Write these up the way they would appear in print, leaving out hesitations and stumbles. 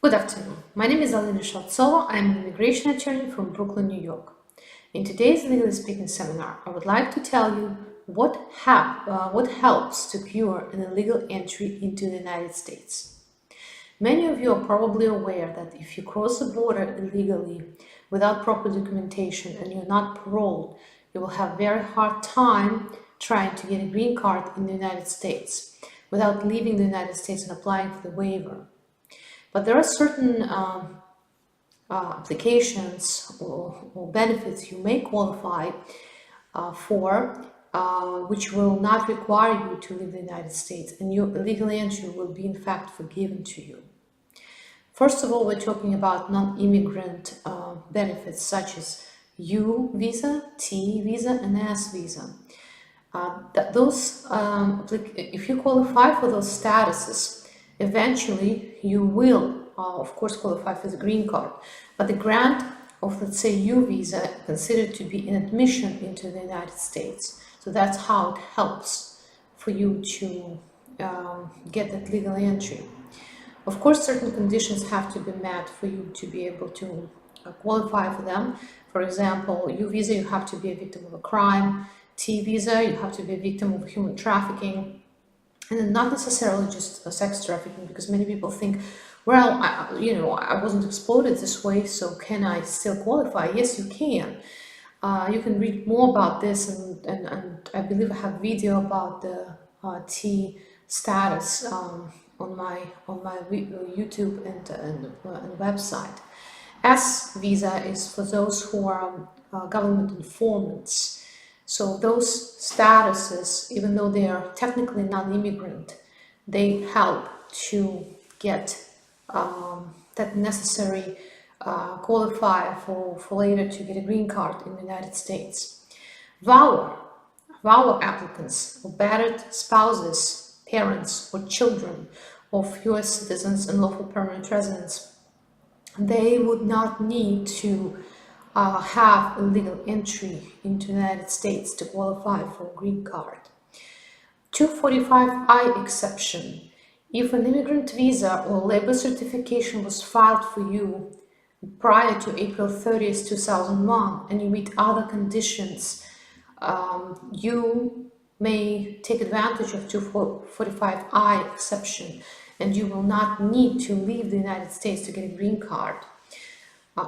Good afternoon. My name is Alina Shaltsova. I am an immigration attorney from Brooklyn, New York. In today's Legally Speaking seminar, I would like to tell you what helps to cure an illegal entry into the United States. Many of you are probably aware that if you cross the border illegally without proper documentation and you're not paroled, you will have a very hard time trying to get a green card in the United States without leaving the United States and applying for the waiver. But there are certain applications or benefits you may qualify for, which will not require you to leave the United States, and your illegal entry will be in fact forgiven to you. First of all, we're talking about non-immigrant benefits such as U visa, T visa, and S visa. If you qualify for those statuses, eventually you will, of course, qualify for the green card. But the grant of, let's say, U visa considered to be an admission into the United States. So that's how it helps for you to get that legal entry. Of course, certain conditions have to be met for you to be able to qualify for them. For example, U visa, you have to be a victim of a crime. T visa, you have to be a victim of human trafficking. And not necessarily just sex trafficking, because many people think, well, I wasn't exploited this way, so can I still qualify? Yes, you can. You can read more about this, and I believe I have a video about the T status on my YouTube and website. S visa is for those who are government informants. So those statuses, even though they are technically non-immigrant, they help to get that necessary qualifier for later to get a green card in the United States. VAWA applicants, or battered spouses, parents, or children of U.S. citizens and lawful permanent residents, they would not need to have a legal entry into the United States to qualify for a green card. 245I exception. If an immigrant visa or labor certification was filed for you prior to April 30th, 2001, and you meet other conditions, you may take advantage of 245I exception, and you will not need to leave the United States to get a green card.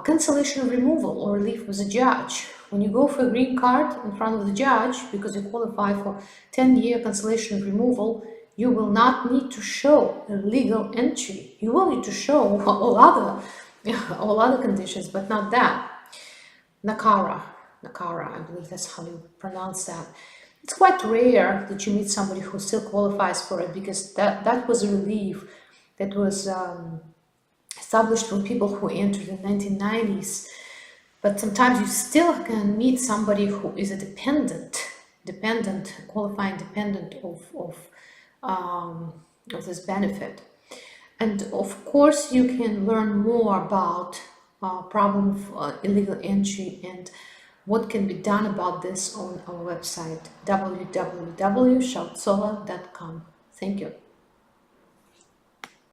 Cancellation of removal or relief with a judge. When you go for a green card in front of the judge because you qualify for 10-year cancellation of removal, you will not need to show a legal entry. You will need to show all other conditions, but not that. NACARA, I believe that's how you pronounce that. It's quite rare that you meet somebody who still qualifies for it, because that was a relief that was established from people who entered in the 1990s, but sometimes you still can meet somebody who is a qualifying dependent of this benefit. And of course, you can learn more about problem of illegal entry and what can be done about this on our website, www.shaltsova.com. Thank you.